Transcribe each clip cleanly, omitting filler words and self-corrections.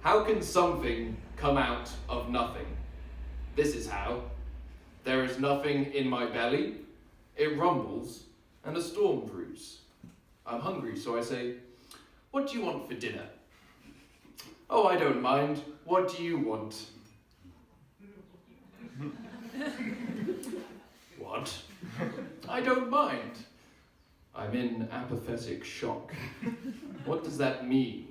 How can something come out of nothing? This is how. There is nothing in my belly, it rumbles, and a storm brews. I'm hungry, so I say, what do you want for dinner? Oh, I don't mind. What do you want? What? I don't mind. I'm in apathetic shock. What does that mean?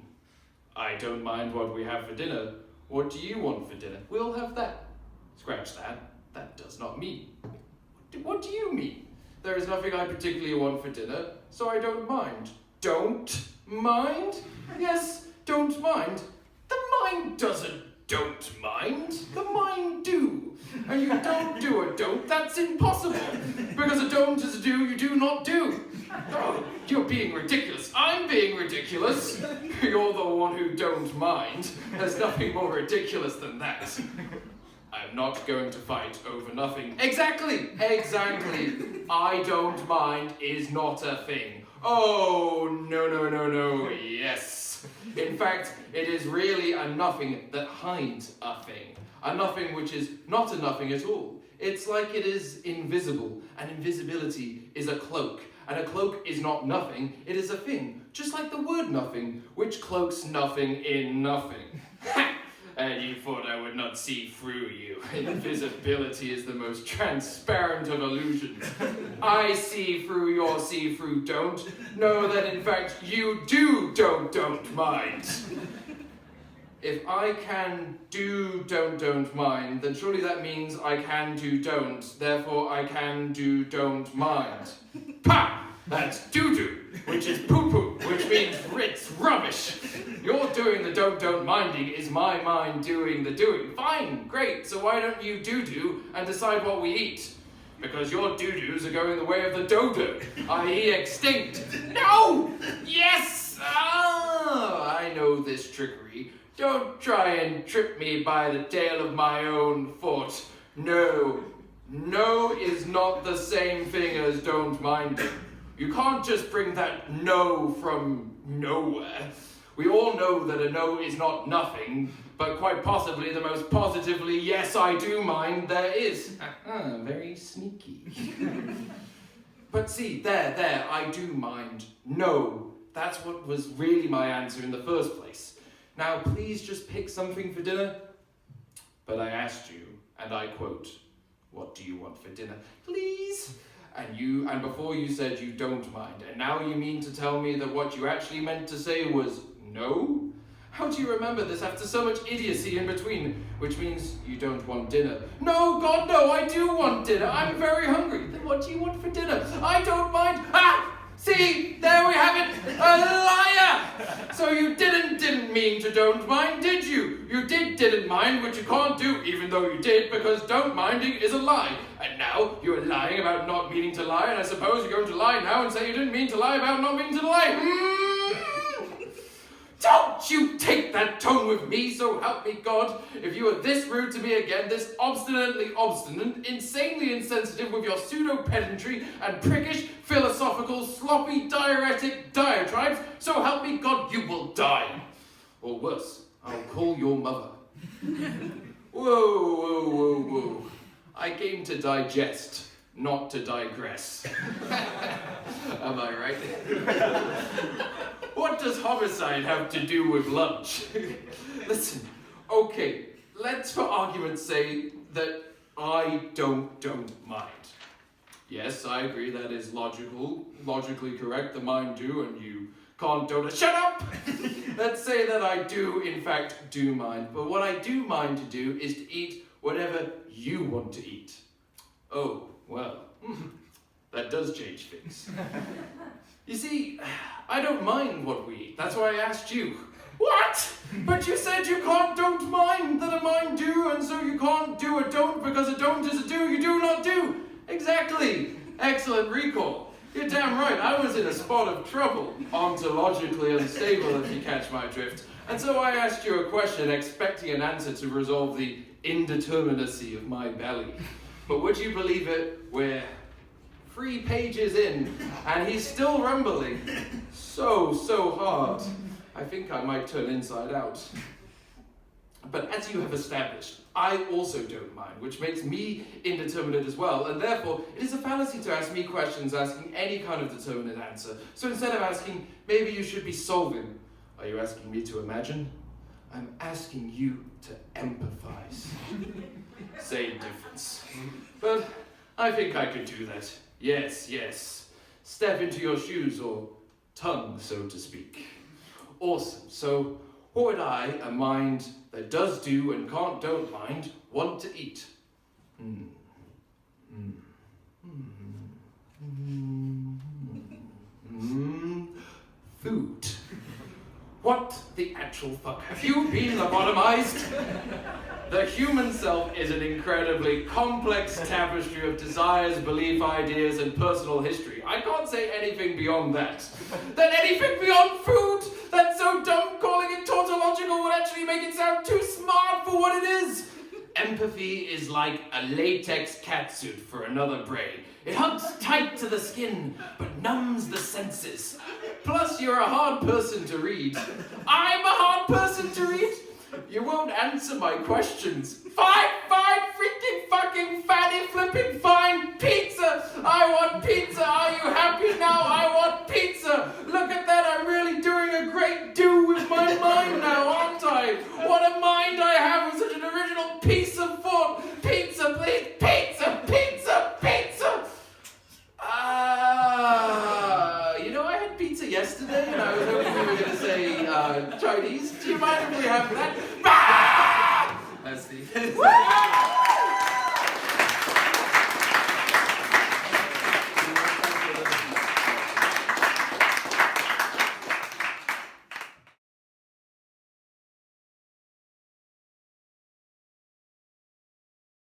I don't mind what we have for dinner. What do you want for dinner? We'll have that. Scratch that. That does not mean. What do you mean? There is nothing I particularly want for dinner, so I don't mind. Don't mind? Yes, don't mind. The mind doesn't don't mind. The mind do. And you don't do a don't. That's impossible. Because a don't is a do you do not do. Oh, you're being ridiculous. I'm being ridiculous. You're the one who don't mind. There's nothing more ridiculous than that. I'm not going to fight over nothing. Exactly. I don't mind is not a thing. Oh, no, yes. In fact, it is really a nothing that hides a thing. A nothing which is not a nothing at all. It's like it is invisible, and invisibility is a cloak. And a cloak is not nothing, it is a thing. Just like the word nothing, which cloaks nothing in nothing. And you thought I would not see through you. Invisibility is the most transparent of illusions. I see through your see-through don't. Know that in fact you do don't mind. If I can do don't mind, then surely that means I can do don't. Therefore I can do don't mind. Pa! That's doo-doo, which is poo-poo, which means it's rubbish. You're doing the don't minding, is my mind doing the doing. Fine, great, so why don't you do-do and decide what we eat? Because your doo-doos are going the way of the dodo, i.e. extinct. No! Yes! Ah, I know this trickery. Don't try and trip me by the tail of my own foot. No is not the same thing as don't minding. You can't just bring that no from nowhere. We all know that a no is not nothing, but quite possibly the most positively yes I do mind there is. Very sneaky. But see, there, I do mind. No, that's what was really my answer in the first place. Now please just pick something for dinner. But I asked you, and I quote, what do you want for dinner? Please? And before you said you don't mind, and now you mean to tell me that what you actually meant to say was no? How do you remember this after so much idiocy in between? Which means you don't want dinner. No, God, no, I do want dinner. I'm very hungry. Then what do you want for dinner? I don't mind. Ah! See, there we have it. A liar! So you didn't mean to don't mind, did you? You didn't mind, which you can't do, even though you did, because don't minding is a lie. And now you're lying about not meaning to lie, and I suppose you're going to lie now and say you didn't mean to lie about not meaning to lie. Don't you take that tone with me, so help me God. If you are this rude to me again, this obstinately obstinate, insanely insensitive with your pseudo-pedantry and prickish, philosophical, sloppy, diuretic diatribes, so help me God, you will die. Or worse, I'll call your mother. Whoa. I came to digest, not to digress. Am I right? What does homicide have to do with lunch? Listen, okay, let's for argument's sake that I don't mind. Yes, I agree that is logically correct, the mind do, and you can't don't. Shut up! Let's say that I do, in fact, do mind, but what I do mind to do is to eat whatever you want to eat. Oh, well, that does change things. You see, I don't mind what we eat. That's why I asked you. What? But you said you don't mind that a mind do, and so you can't do a don't because a don't is a do you do not do. Exactly. Excellent recall. You're damn right. I was in a spot of trouble. Ontologically unstable, if you catch my drift. And so I asked you a question expecting an answer to resolve the indeterminacy of my belly. But would you believe it? We're 3 pages in, and he's still rumbling so hard. I think I might turn inside out. But as you have established, I also don't mind, which makes me indeterminate as well, and therefore it is a fallacy to ask me questions asking any kind of determinate answer. So instead of asking, maybe you should be solving, are you asking me to imagine? I'm asking you to empathize. Same difference. But I think I could do that. Yes, yes. Step into your shoes, or tongue, so to speak. Awesome. So, what would I, a mind that does do and don't mind, want to eat? Food. What the actual fuck? Have you been lobotomized? The human self is an incredibly complex tapestry of desires, belief, ideas, and personal history. I can't say anything beyond that. Then anything beyond food? That's so dumb, calling it tautological would actually make it sound too smart for what it is. Empathy is like a latex catsuit for another brain. It hugs tight to the skin, but numbs the senses. Plus, you're a hard person to read. I'm a hard person to read? You won't answer my questions. Fine, freaking fucking fatty flipping fine. Pizza! I want pizza! Are you happy now? I want pizza! Look at that, I'm really doing a great do with my mind now, aren't I? What a mind I have with such an original piece of thought. Pizza, please! Pizza! Pizza! Pizza! I had pizza yesterday and I was hoping we were going to say Chinese. Do you mind if we have that? That's the...